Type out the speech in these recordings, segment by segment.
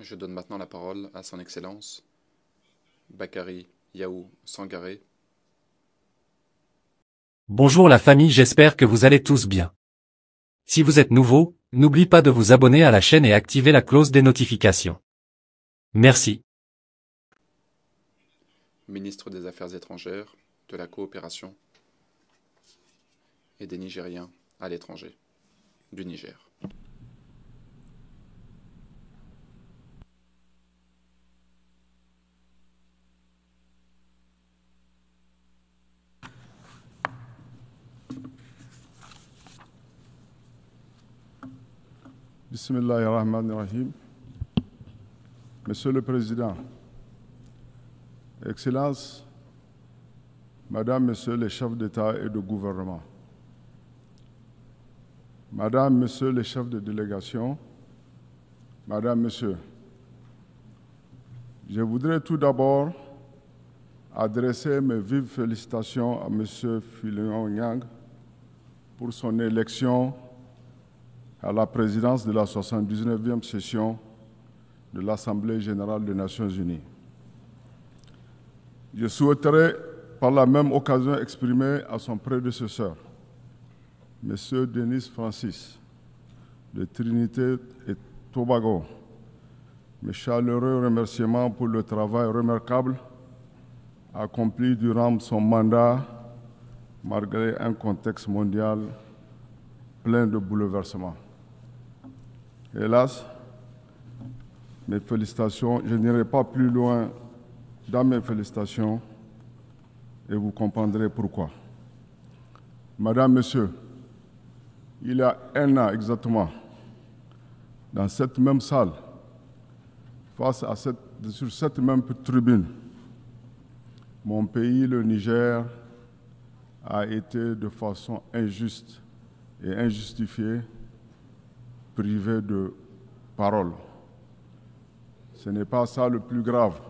Je donne maintenant la parole à Son Excellence, Bakary Yahou Sangaré. Bonjour la famille, j'espère que vous allez tous bien. Si vous êtes nouveau, n'oublie pas de vous abonner à la chaîne et activer la cloche des notifications. Merci. Ministre des Affaires étrangères, de la coopération et des Nigériens à l'étranger, du Niger. Bismillahirrahmanirrahim. Monsieur le Président, Excellences, Madame, Messieurs les chefs d'État et de gouvernement, Madame, Messieurs les chefs de délégation, Madame, Messieurs, je voudrais tout d'abord adresser mes vives félicitations à Monsieur Philion Yang pour son élection à la présidence de la 79e session de l'Assemblée générale des Nations unies. Je souhaiterais par la même occasion exprimer à son prédécesseur, M. Denis Francis, de Trinité et Tobago, mes chaleureux remerciements pour le travail remarquable accompli durant son mandat, malgré un contexte mondial plein de bouleversements. Hélas, mes félicitations, je n'irai pas plus loin dans mes félicitations et vous comprendrez pourquoi. Madame, Monsieur, il y a un an exactement, dans cette même salle, sur cette même tribune, mon pays, le Niger, a été de façon injuste et injustifiée privé de parole. Ce n'est pas ça le plus grave.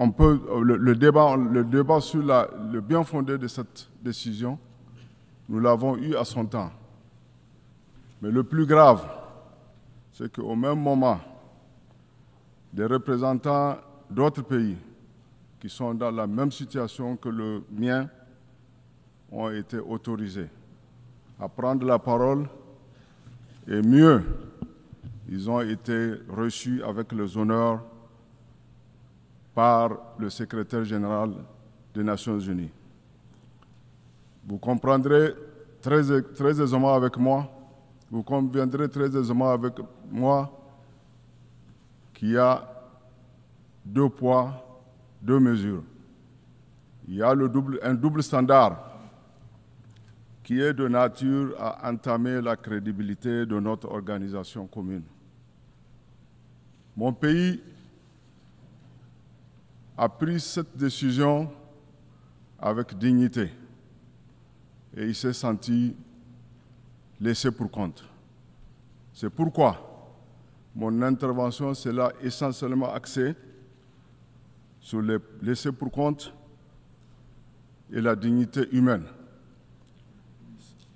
Le débat sur le bien fondé de cette décision, nous l'avons eu à son temps. Mais le plus grave, c'est qu'au même moment, des représentants d'autres pays qui sont dans la même situation que le mien ont été autorisés à prendre la parole et mieux, ils ont été reçus avec les honneurs par le secrétaire général des Nations unies. Vous comprendrez très aisément avec moi, vous conviendrez très aisément avec moi qu'il y a deux poids, deux mesures. Il y a un double standard qui est de nature à entamer la crédibilité de notre organisation commune. Mon pays a pris cette décision avec dignité et il s'est senti laissé pour compte. C'est pourquoi mon intervention sera essentiellement axée sur les laissés pour compte et la dignité humaine.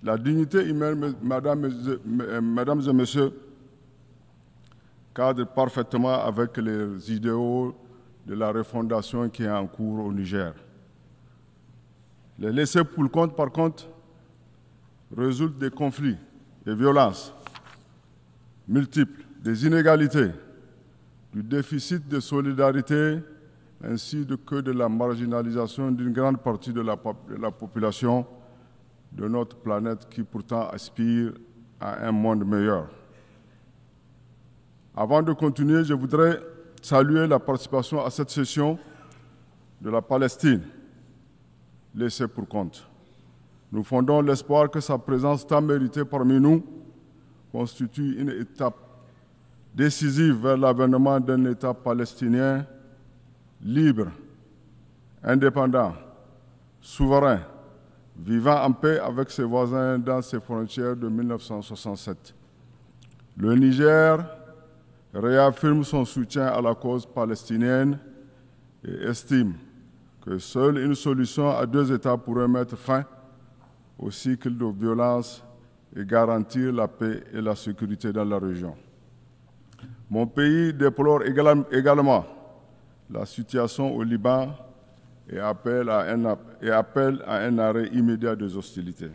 La dignité humaine, mesdames et messieurs, cadre parfaitement avec les idéaux de la refondation qui est en cours au Niger. Les laissés pour compte, par contre, résultent des conflits, des violences multiples, des inégalités, du déficit de solidarité, ainsi que de la marginalisation d'une grande partie de la population de notre planète qui pourtant aspire à un monde meilleur. Avant de continuer, je voudrais saluer la participation à cette session de la Palestine, laissée pour compte. Nous fondons l'espoir que sa présence tant méritée parmi nous constitue une étape décisive vers l'avènement d'un État palestinien libre, indépendant, souverain, vivant en paix avec ses voisins dans ses frontières de 1967. Le Niger réaffirme son soutien à la cause palestinienne et estime que seule une solution à deux États pourrait mettre fin au cycle de violence et garantir la paix et la sécurité dans la région. Mon pays déplore également la situation au Liban et appelle à un arrêt immédiat des hostilités.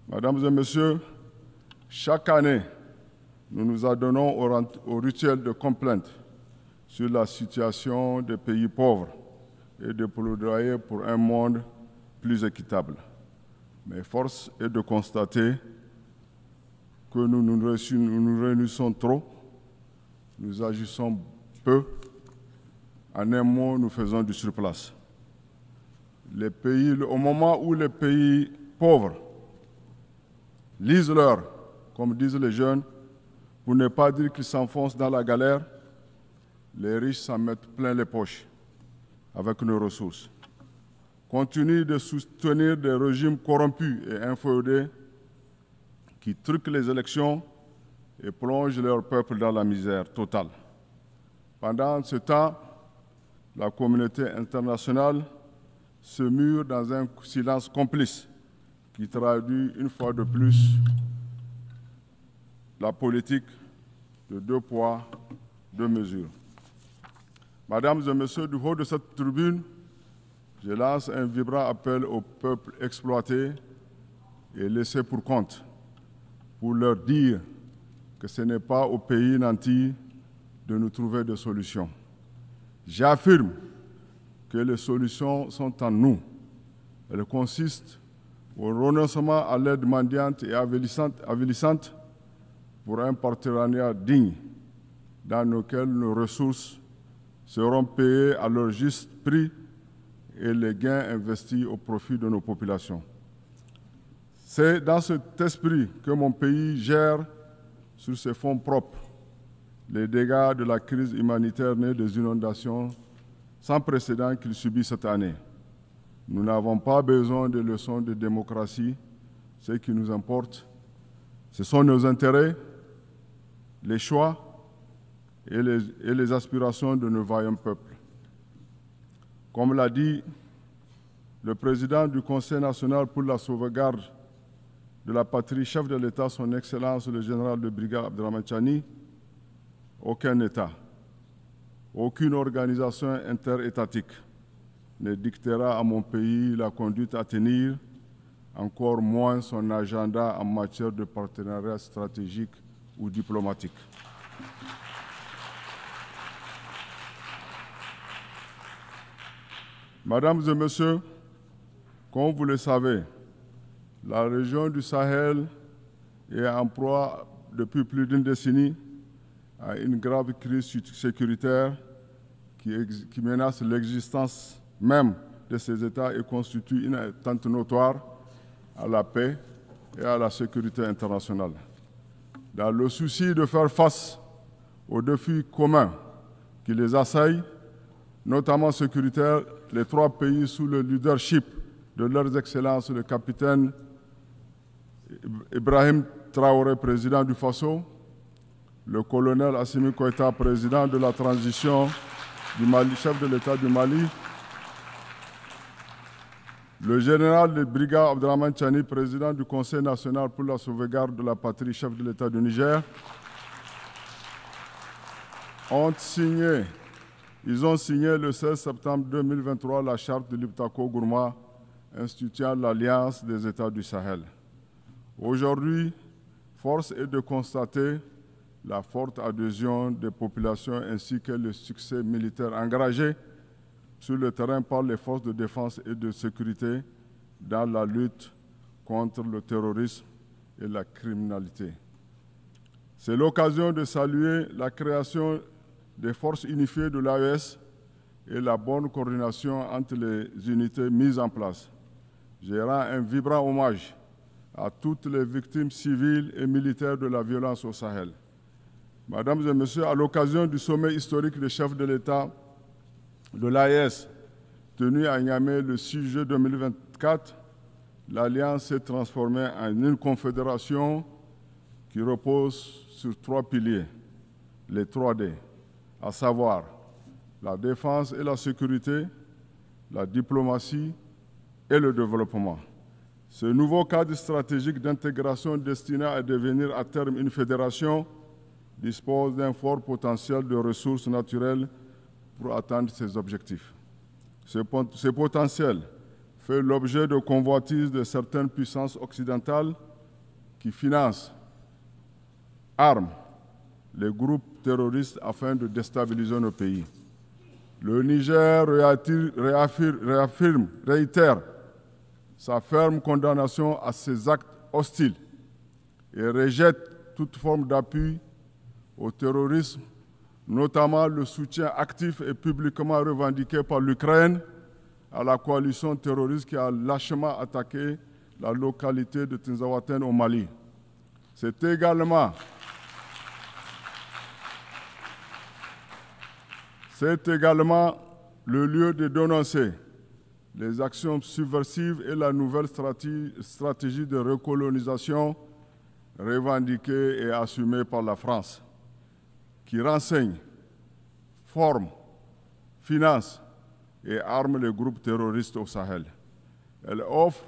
Mesdames et Messieurs, chaque année, nous nous adonnons au rituel de complainte sur la situation des pays pauvres et de plaidoyer pour un monde plus équitable. Mais force est de constater que nous nous réunissons trop, nous agissons peu, en un mot, nous faisons du surplace. Au moment où les pays pauvres lisent l'heure, comme disent les jeunes, pour ne pas dire qu'ils s'enfoncent dans la galère, les riches s'en mettent plein les poches avec nos ressources. Continuent de soutenir des régimes corrompus et inféodés qui truquent les élections et plongent leur peuple dans la misère totale. Pendant ce temps, la communauté internationale se mure dans un silence complice qui traduit une fois de plus la politique de 2 poids, 2 mesures. Mesdames et Messieurs, du haut de cette tribune, je lance un vibrant appel au peuple exploité et laissé pour compte pour leur dire que ce n'est pas au pays nantis de nous trouver des solutions. J'affirme que les solutions sont en nous. Elles consistent au renoncement à l'aide mendiante et avilissante pour un partenariat digne dans lequel nos ressources seront payées à leur juste prix et les gains investis au profit de nos populations. C'est dans cet esprit que mon pays gère sur ses fonds propres les dégâts de la crise humanitaire née des inondations sans précédent qu'il subit cette année. Nous n'avons pas besoin de leçons de démocratie. Ce qui nous importe, ce sont nos intérêts, les choix et les aspirations de nos vaillants peuples. Comme l'a dit le président du Conseil national pour la sauvegarde de la patrie, chef de l'État, son Excellence le général de brigade Abderrahmane Tchani, aucun État, aucune organisation interétatique ne dictera à mon pays la conduite à tenir, encore moins son agenda en matière de partenariat stratégique ou diplomatique. Mesdames et Messieurs, comme vous le savez, la région du Sahel est en proie depuis plus d'une décennie à une grave crise sécuritaire qui menace l'existence même de ces États et constitue une atteinte notoire à la paix et à la sécurité internationale. Dans le souci de faire face aux défis communs qui les assaillent, notamment sécuritaires, les 3 pays sous le leadership de leurs excellences, le capitaine Ibrahim Traoré, président du Faso, le colonel Assimi Goïta, président de la transition du Mali, chef de l'État du Mali, le général de brigade Abderrahmane Tchani, président du Conseil national pour la sauvegarde de la patrie, chef de l'État du Niger, ils ont signé le 16 septembre 2023 la charte de l'Iptako-Gourma instituant l'Alliance des États du Sahel. Aujourd'hui, force est de constater la forte adhésion des populations ainsi que le succès militaire engagé sur le terrain par les forces de défense et de sécurité dans la lutte contre le terrorisme et la criminalité. C'est l'occasion de saluer la création des forces unifiées de l'AES et la bonne coordination entre les unités mises en place. Je rends un vibrant hommage à toutes les victimes civiles et militaires de la violence au Sahel. Mesdames et Messieurs, à l'occasion du sommet historique des chefs de l'État de l'AES, tenu à Niamey le 6 juillet 2024, l'Alliance s'est transformée en une confédération qui repose sur 3 piliers, les 3D, à savoir la défense et la sécurité, la diplomatie et le développement. Ce nouveau cadre stratégique d'intégration destiné à devenir à terme une fédération dispose d'un fort potentiel de ressources naturelles pour atteindre ses objectifs. Ce potentiel fait l'objet de convoitises de certaines puissances occidentales qui financent, arment les groupes terroristes afin de déstabiliser nos pays. Le Niger réitère sa ferme condamnation à ces actes hostiles et rejette toute forme d'appui au terrorisme, notamment le soutien actif et publiquement revendiqué par l'Ukraine à la coalition terroriste qui a lâchement attaqué la localité de Tinzaouaten au Mali. C'est également le lieu de dénoncer les actions subversives et la nouvelle stratégie de recolonisation revendiquée et assumée par la France, qui renseigne, forme, finance et arme les groupes terroristes au Sahel. Elle offre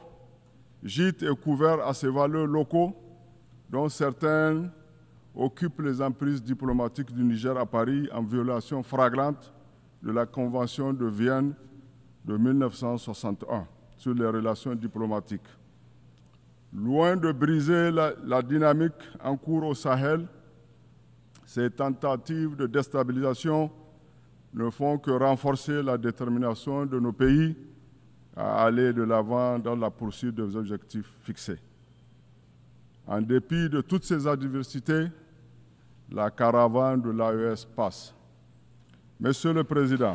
gîtes et couverts à ces valeurs locaux, dont certaines occupent les emprises diplomatiques du Niger à Paris en violation flagrante de la Convention de Vienne de 1961 sur les relations diplomatiques. Loin de briser la dynamique en cours au Sahel, ces tentatives de déstabilisation ne font que renforcer la détermination de nos pays à aller de l'avant dans la poursuite des objectifs fixés. En dépit de toutes ces adversités, la caravane de l'AES passe. Monsieur le Président,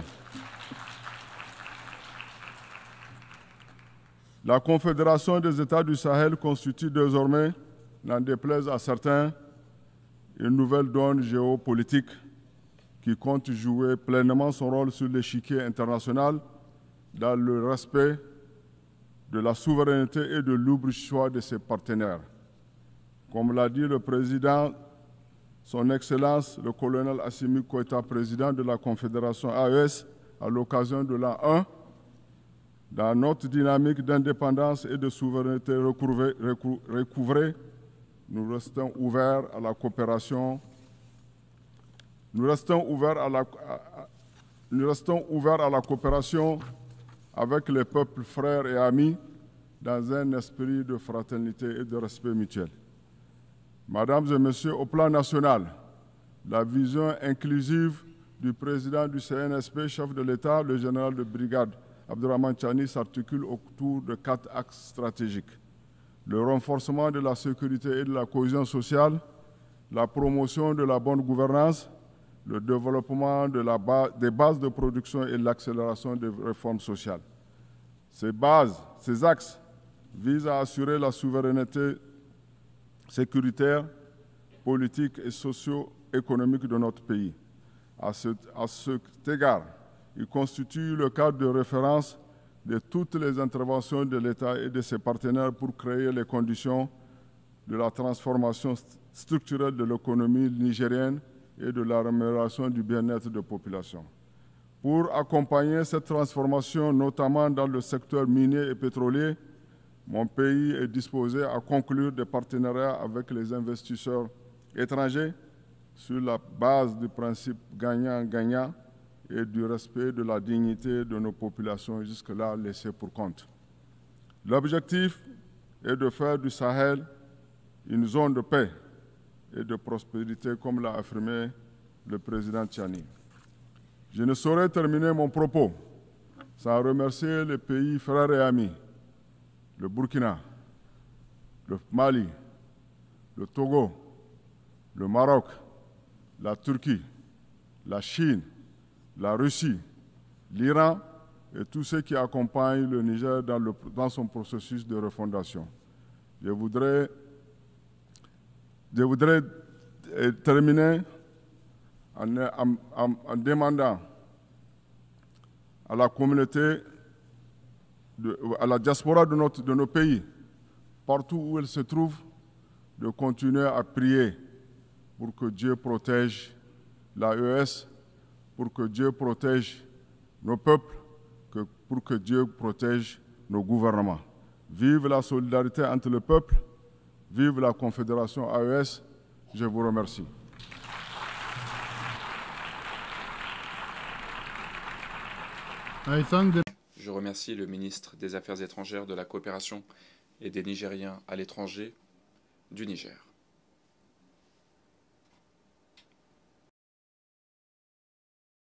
la Confédération des États du Sahel constitue désormais, n'en déplaise à certains, une nouvelle donne géopolitique qui compte jouer pleinement son rôle sur l'échiquier international dans le respect de la souveraineté et de libre choix de ses partenaires. Comme l'a dit le président, son Excellence, le colonel Assimi Goïta, président de la Confédération AES, à l'occasion de l'an 1, dans notre dynamique d'indépendance et de souveraineté recouvrée, nous restons ouverts à la coopération. Nous restons ouverts à la coopération avec les peuples frères et amis dans un esprit de fraternité et de respect mutuel. Mesdames et Messieurs, au plan national, la vision inclusive du président du CNSP, chef de l'État, le général de brigade Abdourahmane Tchani, s'articule autour de 4 axes stratégiques. Le renforcement de la sécurité et de la cohésion sociale, la promotion de la bonne gouvernance, le développement des bases de production et l'accélération des réformes sociales. Ces axes visent à assurer la souveraineté sécuritaire, politique et socio-économique de notre pays. À cet égard, il constitue le cadre de référence de toutes les interventions de l'État et de ses partenaires pour créer les conditions de la transformation structurelle de l'économie nigérienne et de l'amélioration du bien-être des populations. Pour accompagner cette transformation, notamment dans le secteur minier et pétrolier, mon pays est disposé à conclure des partenariats avec les investisseurs étrangers sur la base du principe gagnant-gagnant et du respect de la dignité de nos populations jusque-là laissées pour compte. L'objectif est de faire du Sahel une zone de paix et de prospérité, comme l'a affirmé le président Tchani. Je ne saurais terminer mon propos sans remercier les pays frères et amis, le Burkina, le Mali, le Togo, le Maroc, la Turquie, la Chine, la Russie, l'Iran et tous ceux qui accompagnent le Niger dans son processus de refondation. Je voudrais terminer en demandant à la communauté, à la diaspora de nos pays, partout où elle se trouve, de continuer à prier pour que Dieu protège l'AES, pour que Dieu protège nos peuples, pour que Dieu protège nos gouvernements. Vive la solidarité entre le peuple. Vive la Confédération AES. Je vous remercie. Je remercie le ministre des Affaires étrangères, de la Coopération et des Nigériens à l'étranger du Niger.